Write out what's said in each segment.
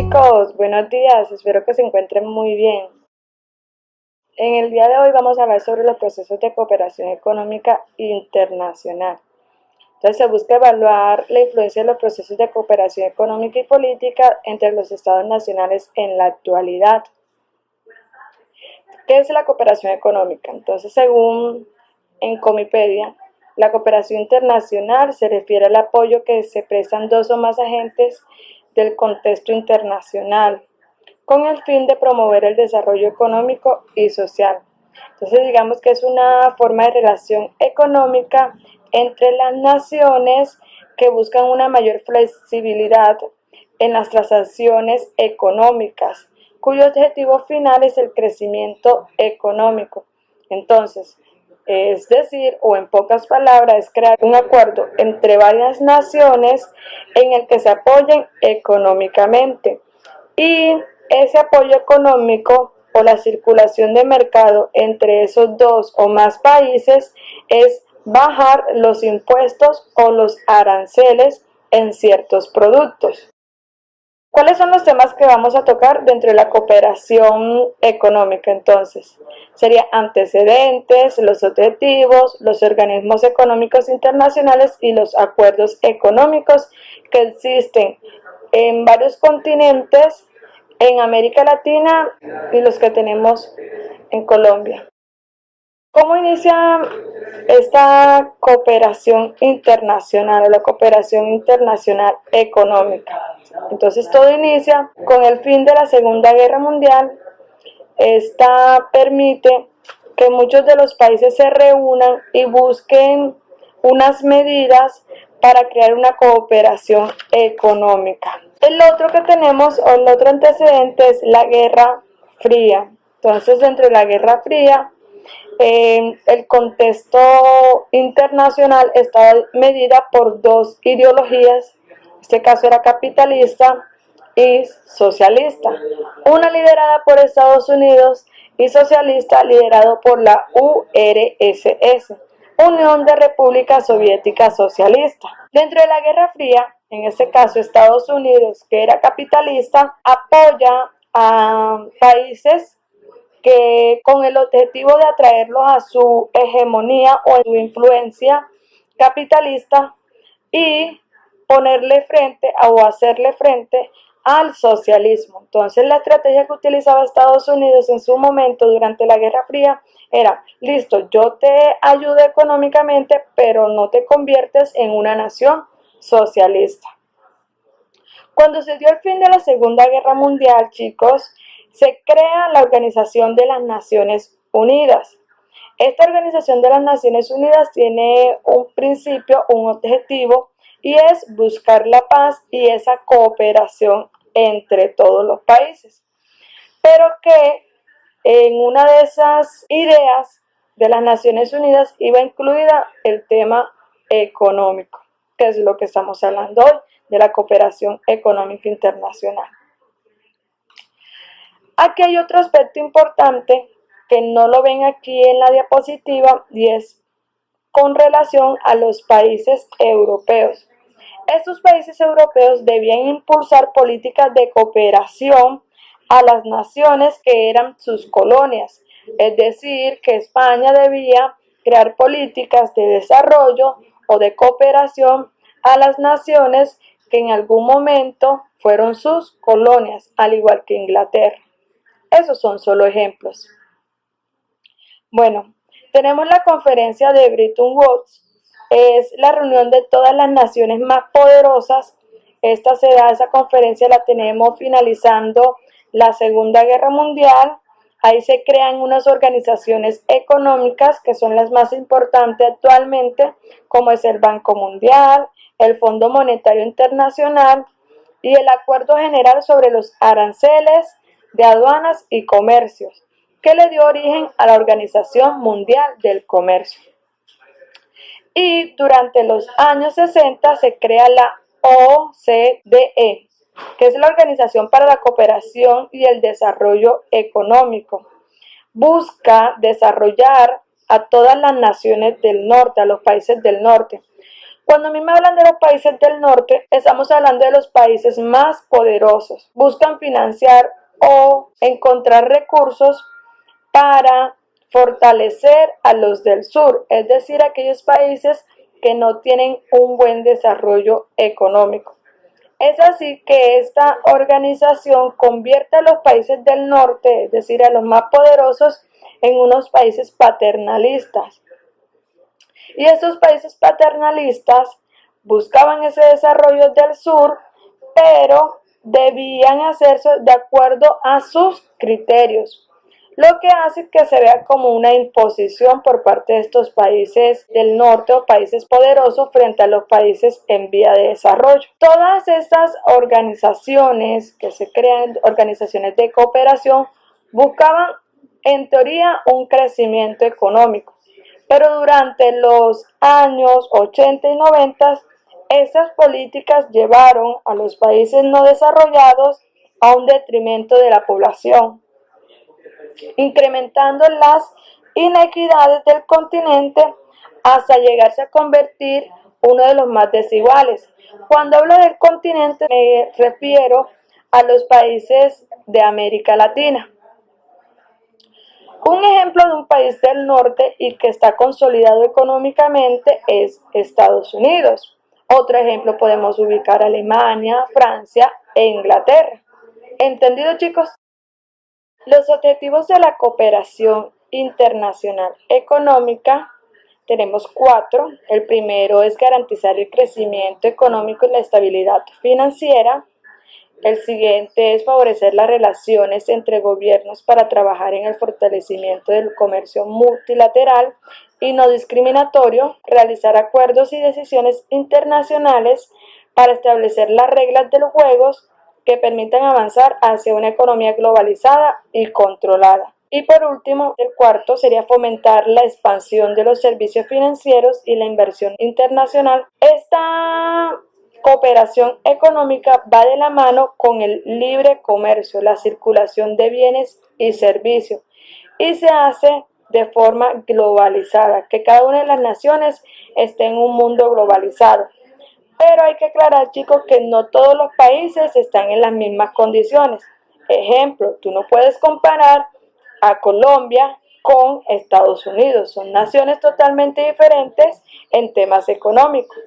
chicos, buenos días, espero que se encuentren muy bien. En el día de hoy vamos a hablar sobre los procesos de cooperación económica internacional. Entonces se busca evaluar la influencia de los procesos de cooperación económica y política entre los estados nacionales en la actualidad. ¿Qué es la cooperación económica? Entonces, según en Comipedia, la cooperación internacional se refiere al apoyo que se prestan dos o más agentes del contexto internacional, con el fin de promover el desarrollo económico y social. Entonces digamos que es una forma de relación económica entre las naciones que buscan una mayor flexibilidad en las transacciones económicas, cuyo objetivo final es el crecimiento económico. Entonces, es decir, o en pocas palabras, es crear un acuerdo entre varias naciones en el que se apoyen económicamente. Y ese apoyo económico o la circulación de mercado entre esos dos o más países es bajar los impuestos o los aranceles en ciertos productos. ¿Cuáles son los temas que vamos a tocar dentro de la cooperación económica entonces? Serían antecedentes, los objetivos, los organismos económicos internacionales y los acuerdos económicos que existen en varios continentes, en América Latina y los que tenemos en Colombia. ¿Cómo inicia esta cooperación internacional o la cooperación internacional económica? Entonces todo inicia con el fin de la Segunda Guerra Mundial. Esta permite que muchos de los países se reúnan y busquen unas medidas para crear una cooperación económica. El otro que tenemos, o el otro antecedente, es la Guerra Fría. Entonces, dentro de la Guerra Fría, el contexto internacional estaba medida por dos ideologías. En este caso era capitalista y socialista. Una liderada por Estados Unidos y socialista liderado por la URSS, Unión de Repúblicas Soviéticas Socialistas. Dentro de la Guerra Fría, en este caso Estados Unidos, que era capitalista, apoya a países que con el objetivo de atraerlos a su hegemonía o a su influencia capitalista y ponerle frente o hacerle frente al socialismo. Entonces la estrategia que utilizaba Estados Unidos en su momento durante la Guerra Fría era: listo, yo te ayudo económicamente, pero no te conviertes en una nación socialista. Cuando se dio el fin de la Segunda Guerra Mundial, chicos, se crea la Organización de las Naciones Unidas. Esta Organización de las Naciones Unidas tiene un principio, un objetivo, y es buscar la paz y esa cooperación entre todos los países. Pero que en una de esas ideas de las Naciones Unidas iba incluida el tema económico, que es lo que estamos hablando hoy, de la cooperación económica internacional. Aquí hay otro aspecto importante que no lo ven aquí en la diapositiva, y es con relación a los países europeos. Estos países europeos debían impulsar políticas de cooperación a las naciones que eran sus colonias, es decir, que España debía crear políticas de desarrollo o de cooperación a las naciones que en algún momento fueron sus colonias, al igual que Inglaterra. Esos son solo ejemplos. Bueno, tenemos la conferencia de Bretton Woods. Es la reunión de todas las naciones más poderosas. Esa conferencia la tenemos finalizando la Segunda Guerra Mundial. Ahí se crean unas organizaciones económicas que son las más importantes actualmente, como es el Banco Mundial, el Fondo Monetario Internacional y el Acuerdo General sobre los Aranceles de Aduanas y Comercios, que le dio origen a la Organización Mundial del Comercio. Y durante los años 60 se crea la OCDE, que es la Organización para la Cooperación y el Desarrollo Económico. Busca desarrollar a todas las naciones del norte, a los países del norte, Cuando a mí me hablan de los países del norte, estamos hablando de los países más poderosos. Buscan financiar o encontrar recursos para fortalecer a los del sur, es decir, aquellos países que no tienen un buen desarrollo económico. Es así que esta organización convierte a los países del norte, es decir, a los más poderosos, en unos países paternalistas. Y estos países paternalistas buscaban ese desarrollo del sur, pero debían hacerse de acuerdo a sus criterios, lo que hace que se vea como una imposición por parte de estos países del norte o países poderosos frente a los países en vía de desarrollo. Todas estas organizaciones que se crean, organizaciones de cooperación, buscaban en teoría un crecimiento económico, pero durante los años 80 y 90 esas políticas llevaron a los países no desarrollados a un detrimento de la población, incrementando las inequidades del continente hasta llegarse a convertir uno de los más desiguales. Cuando hablo del continente me refiero a los países de América Latina. Un ejemplo de un país del norte y que está consolidado económicamente es Estados Unidos. Otro ejemplo podemos ubicar Alemania, Francia e Inglaterra. ¿Entendido, chicos? Los objetivos de la cooperación internacional económica tenemos 4. El primero es garantizar el crecimiento económico y la estabilidad financiera. El siguiente es favorecer las relaciones entre gobiernos para trabajar en el fortalecimiento del comercio multilateral y no discriminatorio, realizar acuerdos y decisiones internacionales para establecer las reglas de los juegos que permitan avanzar hacia una economía globalizada y controlada. Y por último, el cuarto sería fomentar la expansión de los servicios financieros y la inversión internacional. Esta cooperación económica va de la mano con el libre comercio, la circulación de bienes y servicios, y se hace de forma globalizada, que cada una de las naciones esté en un mundo globalizado. Pero hay que aclarar, chicos, que no todos los países están en las mismas condiciones. Ejemplo, tú no puedes comparar a Colombia con Estados Unidos. Son naciones totalmente diferentes en temas económicos.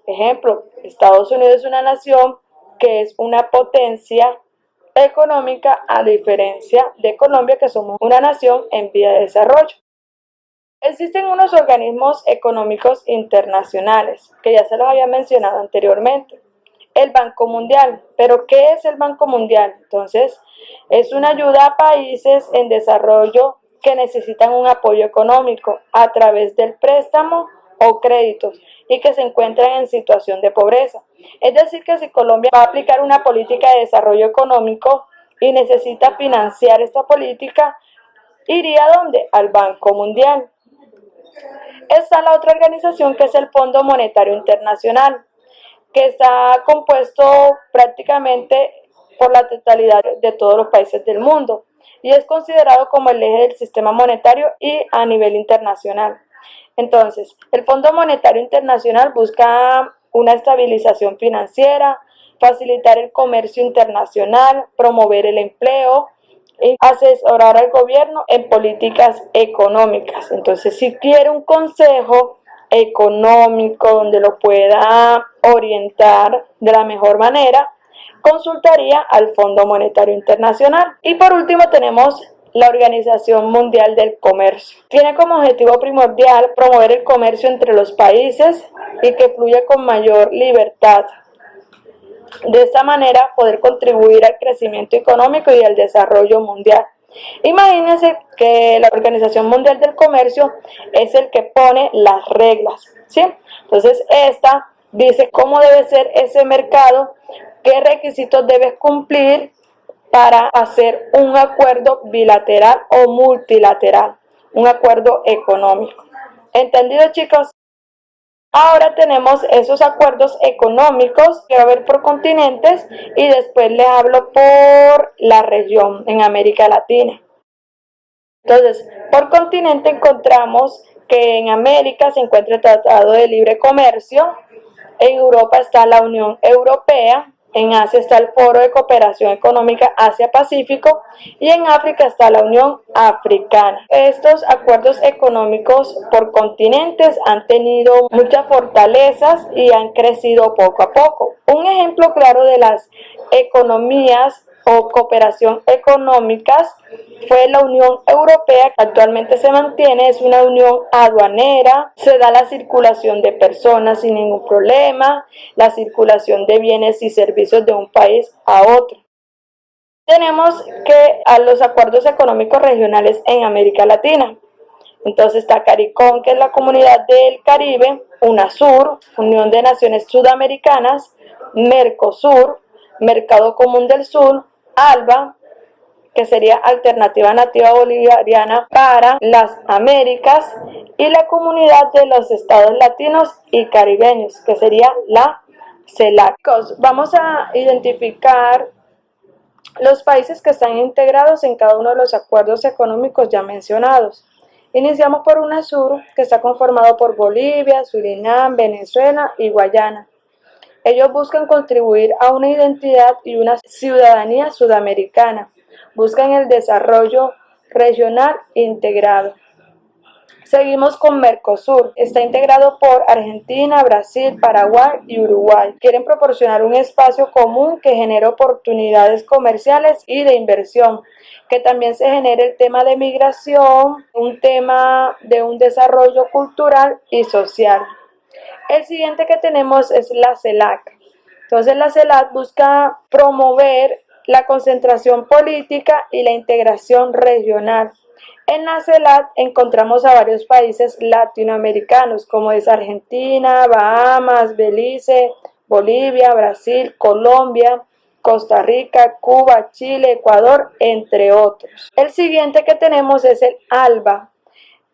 Ejemplo, Estados Unidos es una nación que es una potencia económica a diferencia de Colombia, que somos una nación en vía de desarrollo. Existen unos organismos económicos internacionales, que ya se los había mencionado anteriormente. El Banco Mundial. ¿Pero qué es el Banco Mundial? Entonces, es una ayuda a países en desarrollo que necesitan un apoyo económico a través del préstamo o créditos y que se encuentran en situación de pobreza. Es decir, que si Colombia va a aplicar una política de desarrollo económico y necesita financiar esta política, ¿iría a dónde? Al Banco Mundial. Está la otra organización, que es el Fondo Monetario Internacional, que está compuesto prácticamente por la totalidad de todos los países del mundo y es considerado como el eje del sistema monetario y a nivel internacional. Entonces, el Fondo Monetario Internacional busca una estabilización financiera, facilitar el comercio internacional, promover el empleo y asesorar al gobierno en políticas económicas. Entonces, si quiere un consejo económico donde lo pueda orientar de la mejor manera, consultaría al Fondo Monetario Internacional. Y por último tenemos la Organización Mundial del Comercio. Tiene como objetivo primordial promover el comercio entre los países y que fluya con mayor libertad. De esta manera poder contribuir al crecimiento económico y al desarrollo mundial. Imagínense que la Organización Mundial del Comercio es el que pone las reglas, ¿sí? Entonces esta dice cómo debe ser ese mercado, qué requisitos debes cumplir para hacer un acuerdo bilateral o multilateral, un acuerdo económico. ¿Entendido, chicos? Ahora tenemos esos acuerdos económicos que va a haber por continentes y después les hablo por la región en América Latina. Entonces, por continente encontramos que en América se encuentra el Tratado de Libre Comercio, En Europa está la Unión Europea, en Asia está el Foro de Cooperación Económica Asia-Pacífico y en África está la Unión Africana. Estos acuerdos económicos por continentes han tenido muchas fortalezas y han crecido poco a poco. Un ejemplo claro de las economías o cooperación económicas fue la Unión Europea, que actualmente se mantiene, es una unión aduanera, se da la circulación de personas sin ningún problema, la circulación de bienes y servicios de un país a otro. Tenemos que a los acuerdos económicos regionales en América Latina. Entonces está CARICOM, que es la Comunidad del Caribe, UNASUR, Unión de Naciones Sudamericanas, MERCOSUR, Mercado Común del Sur, ALBA, que sería Alternativa Nativa Bolivariana para las Américas, y la Comunidad de los Estados Latinos y Caribeños, que sería la CELAC. Vamos a identificar los países que están integrados en cada uno de los acuerdos económicos ya mencionados. Iniciamos por UNASUR, que está conformado por Bolivia, Surinam, Venezuela y Guayana. Ellos buscan contribuir a una identidad y una ciudadanía sudamericana. Buscan el desarrollo regional integrado. Seguimos con Mercosur. Está integrado por Argentina, Brasil, Paraguay y Uruguay. Quieren proporcionar un espacio común que genere oportunidades comerciales y de inversión. Que también se genere el tema de migración, un tema de un desarrollo cultural y social. El siguiente que tenemos es la CELAC. Entonces la CELAC busca promover la concentración política y la integración regional. En la CELAC encontramos a varios países latinoamericanos, como es Argentina, Bahamas, Belice, Bolivia, Brasil, Colombia, Costa Rica, Cuba, Chile, Ecuador, entre otros. El siguiente que tenemos es el ALBA.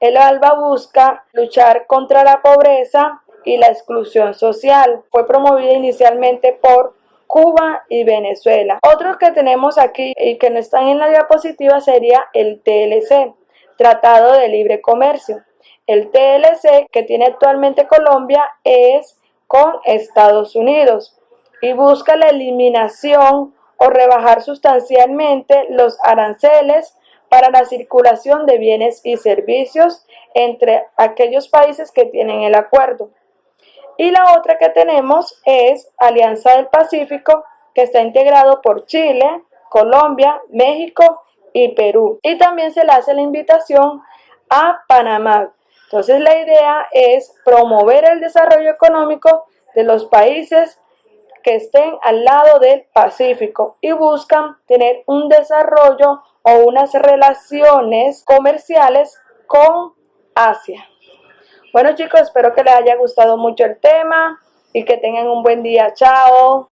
El ALBA busca luchar contra la pobreza y la exclusión social. Fue promovida inicialmente por Cuba y Venezuela. Otros que tenemos aquí y que no están en la diapositiva sería el TLC, Tratado de Libre Comercio. El TLC que tiene actualmente Colombia es con Estados Unidos y busca la eliminación o rebajar sustancialmente los aranceles para la circulación de bienes y servicios entre aquellos países que tienen el acuerdo. Y la otra que tenemos es Alianza del Pacífico, que está integrado por Chile, Colombia, México y Perú. Y también se le hace la invitación a Panamá. Entonces la idea es promover el desarrollo económico de los países que estén al lado del Pacífico y buscan tener un desarrollo o unas relaciones comerciales con Asia. Bueno chicos, espero que les haya gustado mucho el tema y que tengan un buen día. Chao.